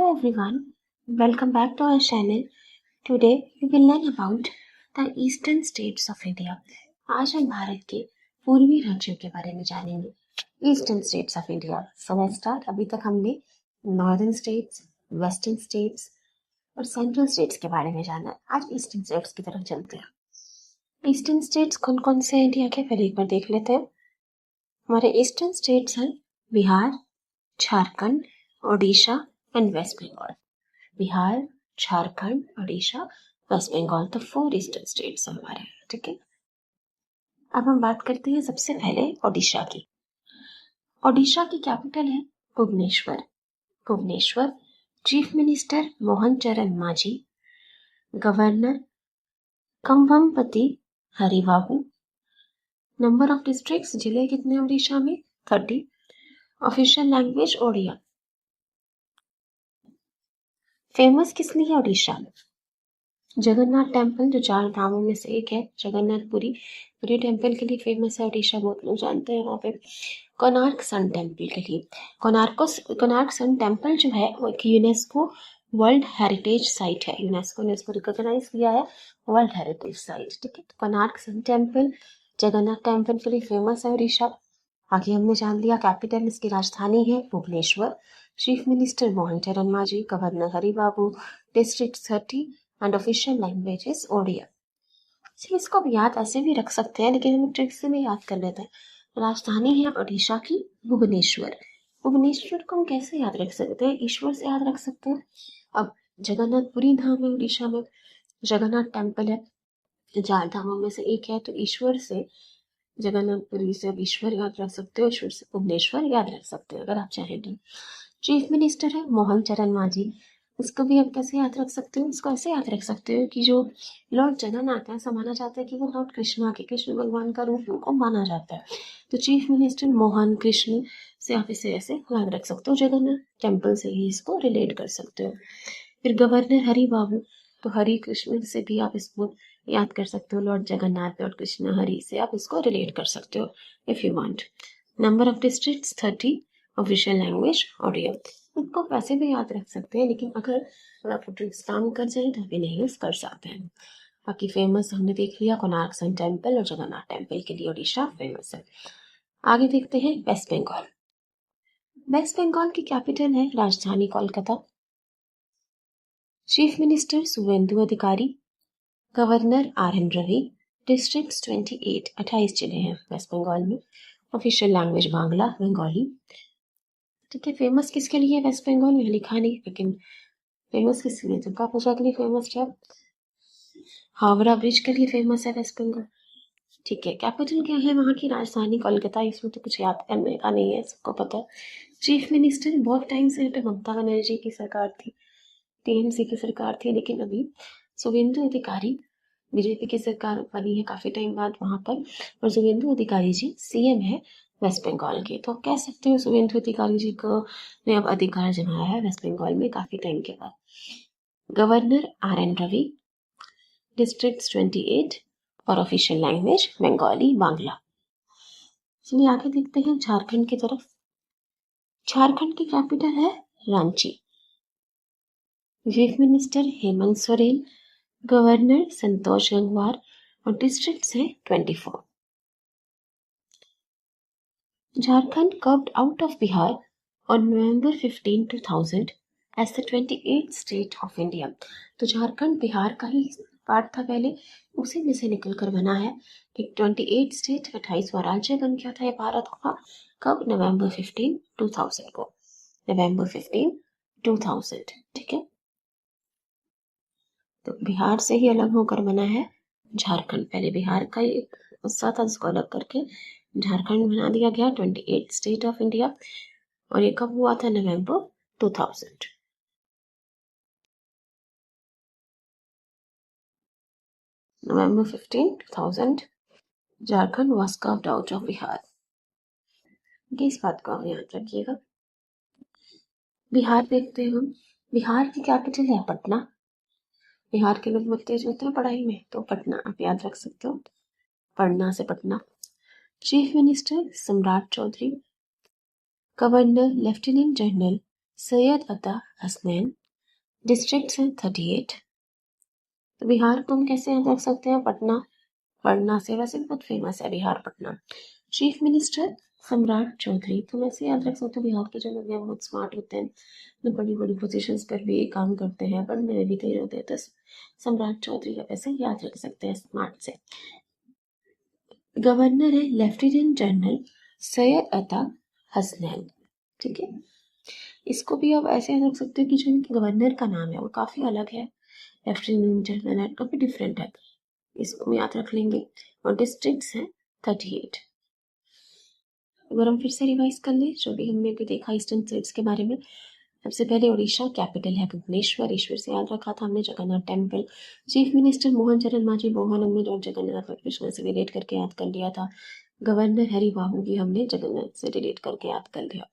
Hello everyone, welcome back to our channel. Today we will learn about the eastern states of India. आज हम भारत के पूर्वी राज्यों के बारे में जानेंगे. Eastern states of India. So let's start. अभी तक हमने नॉर्दर्न स्टेट्स, वेस्टर्न स्टेट्स और सेंट्रल स्टेट्स के बारे में जाना. आज ईस्टर्न स्टेट्स की तरफ चलते हैं. ईस्टर्न स्टेट्स कौन कौन से इंडिया के पहले एक बार देख लेते हैं. हमारे ईस्टर्न स्टेट्स हैं Bihar, Jharkhand, Odisha and West Bengal. Bihar, Jharkhand, Odisha, West Bengal, तो 4 ईस्टर्न स्टेट्स हमारे. ठीक है, अब हम बात करते हैं सबसे पहले ओडिशा की. ओडिशा की कैपिटल है भुवनेश्वर. भुवनेश्वर. चीफ मिनिस्टर मोहन चरण Manjhi. Governor Kambhampati Haribabu. Number of districts, जिले कितने उड़ीसा में? 30. Official language Odia. फेमस किस लिए है उड़ीसा? जगन्नाथ टेम्पल, जो 4 धामों में से एक है. जगन्नाथपुरी पुरी टेम्पल के लिए फेमस है उड़ीसा, बहुत लोग जानते हैं. वहाँ पे कोणार्क सन टेम्पल के लिए. कोणार्क सन टेम्पल जो है वो एक यूनेस्को वर्ल्ड हेरिटेज साइट है. यूनेस्को ने इसको रिकॉग्नाइज किया है वर्ल्ड हेरिटेज साइट. ठीक है, तो Konark sun temple Jagannath temple के लिए फेमस है उड़ीसा. आगे हमने जान लिया कैपिटल, इसकी राजधानी है भुवनेश्वर. चीफ मिनिस्टर मोहन चरण Manjhi. Governor Haribabu. District 30 and official language is Odia. इसको भी याद ऐसे भी रख सकते हैं, लेकिन हम ट्रिक से भी याद कर लेते हैं. राजधानी है ओडिशा की भुवनेश्वर. भुवनेश्वर को हम कैसे याद रख सकते हैं? ईश्वर से याद रख सकते हैं. अब जगन्नाथपुरी धाम है उड़ीसा में, जगन्नाथ टेम्पल है, 4 धामों में से एक है, तो ईश्वर से जगन्नाथपुरी से अब ईश्वर याद रख सकते हो, ईश्वर से भुवनेश्वर याद रख सकते हो अगर आप चाहें तो. चीफ मिनिस्टर है मोहन चरण मांझी. इसको भी आप कैसे याद रख सकते हो? इसको ऐसे याद रख सकते हो कि जो लॉर्ड जगन्नाथ है, ऐसा माना जाता है कि वो लॉर्ड कृष्णा के, कृष्ण भगवान का रूप उनको माना जाता है. तो चीफ मिनिस्टर मोहन कृष्ण से आप इसे ऐसे याद रख सकते हो. जगन्नाथ टेम्पल से ही इसको रिलेट कर सकते हो. फिर गवर्नर हरि बाबू, तो हरि कृष्ण से भी आप इसको याद कर सकते हो. लॉर्ड जगन्नाथ, लॉर्ड कृष्ण, हरि से आप इसको रिलेट कर सकते हो if you want. Number of districts 30. Official language Odia. इनको वैसे भी याद रख सकते हैं, लेकिन अगर आप ट्रिक्स काम कर जाए तो भी नहीं यूज कर सकते हैं. बाकी फेमस हमने देख लिया कोणार्क सन टेम्पल और जगन्नाथ टेम्पल के लिए उड़ीसा फेमस है. आगे देखते हैं वेस्ट बंगाल. वेस्ट बंगाल की कैपिटल है राजधानी कोलकाता. चीफ मिनिस्टर शुभेंदु अधिकारी. Governor RN. रवि. डिस्ट्रिक्ट्स 28. 28 जिले हैं वेस्ट बंगाल में. Official language Bangla, Bengali. ठीक है, फेमस किसके लिए वेस्ट बंगाल में लिखा नहीं, लेकिन फेमस किसके लिए? दुर्गा पूजा के लिए फेमस है. हावड़ा ब्रिज के लिए फेमस है वेस्ट बंगाल. ठीक है, कैपिटल क्या है वहाँ की? राजधानी कोलकाता. इसमें तो कुछ याद करने का नहीं है, सबको पता है. चीफ मिनिस्टर, बहुत टाइम से यहाँ पे ममता बनर्जी की सरकार थी, टीएमसी की सरकार थी, लेकिन अभी शुभेंदु अधिकारी, बीजेपी की सरकार बनी है काफी टाइम बाद वहां पर, और शुभेंदु अधिकारी जी सीएम है वेस्ट बंगाल के. तो कह सकते हो शुभेंदु अधिकारी जी को ने अब अधिकार जमाया है वेस्ट बंगाल में काफी टाइम के बाद. Governor RN. रवि. डिस्ट्रिक्ट्स 28 और ऑफिशियल लैंग्वेज बंगाली, बांग्ला. चलिए आगे देखते हैं झारखंड की तरफ. झारखंड की कैपिटल है Ranchi. Chief minister Hemant Soren. Governor Santosh Gangwar और डिस्ट्रिक्ट्स हैं 24. Jharkhand carved out of Bihar on November 15, 2000 as the 28th state of India. तो झारखंड बिहार का ही पार्ट था पहले, उसी में से निकलकर बना है. एक 28 स्टेट, 28वां राज्य बन गया था ये भारत का. कब? नवंबर 15, 2000 को. नवंबर 15, 2000. ठीक है, तो बिहार से ही अलग होकर बना है झारखंड. पहले बिहार का एक हिस्सा था जिसको अलग करके झारखंड बना दिया गया, 28 स्टेट ऑफ इंडिया. और ये कब हुआ था? नवंबर 2000. November 15, 2000, Jharkhand was carved out of Bihar. इस बात को आप याद रखिएगा. बिहार देखते हैं हम. बिहार की कैपिटल है पटना. बिहार के लोग बहुत तेज होते हैं पढ़ाई में, तो पटना आप याद रख सकते हो, पढ़ना से Patna. Chief minister Samrat Choudhary. Governor lieutenant general Syed Ata Hasnain. Districts हैं 38। तो बिहार को हम कैसे याद रख सकते हैं? पटना, पढ़ना से वैसे बहुत फेमस है बिहार, पटना। चीफ मिनिस्टर सम्राट चौधरी, तो वैसे याद रख सकते हो बिहार के जो लोग हैं बहुत स्मार्ट होते हैं, जो बड़ी बड़ी पोजीशंस पर भी काम करते हैं, पढ़ने में भी तेज होते हैं, तो सम्राट चौधरी का वैसे याद रख सकते हैं स्मार्ट से। गवर्नर है लेफ्टिनेंट जनरल सैयद अता हसनैन, ठीक है। इसको भी आप ऐसे याद रख सकते हो कि जो इनके गवर्नर का नाम है वो काफ़ी अलग है, लेफ्टिनेंट जनरल है, काफ़ी डिफरेंट है, इसको याद रख लेंगे। और डिस्ट्रिक्ट्स हैं 38। अगर हम फिर से रिवाइज कर लें जो भी हमने अभी देखा ईस्टर्न स्टेट्स के बारे में, सबसे पहले उड़ीसा, कैपिटल है भुवनेश्वर, ईश्वर से याद रखा था हमने, Jagannath temple. Chief minister Mohan चरण मांझी, मोहन हमने और जगन्नाथ और कृष्ण से रिलेट करके याद कर लिया था। गवर्नर हरि बाबू भी हमने जगन्नाथ से रिलेट करके याद कर लिया।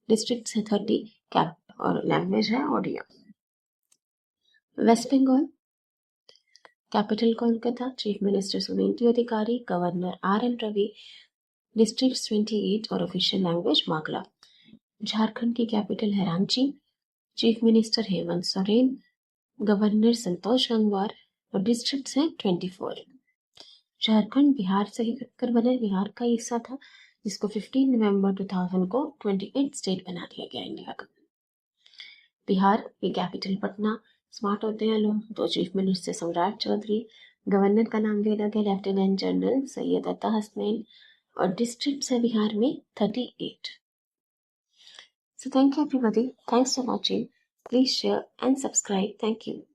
डिस्ट्रिक्ट है 30, कैप और लैंग्वेज है Odia. West Bengal, capital Kolkata, chief minister Suvendu Adhikari, governor RN Ravi, district 28 और ऑफिशियल लैंग्वेज बांग्ला। झारखंड की कैपिटल है Ranchi, chief minister Hemant Soren, governor Santosh Gangwar और डिस्ट्रिक्ट्स हैं 24। झारखंड बिहार से ही कटकर बना, बिहार का हिस्सा था, जिसको 15 नवंबर 2000 को 28 स्टेट बना दिया गया इंडिया का। बिहार की कैपिटल पटना, स्मार्ट होते हैं लोग, तो chief minister Samrat Choudhary, governor का नाम भी अलग है लेफ्टिनेंट जनरल सैयद अता हसनैन, और डिस्ट्रिक्ट्स है बिहार में 38। So thank you everybody. Thanks for watching. Please share and subscribe. Thank you.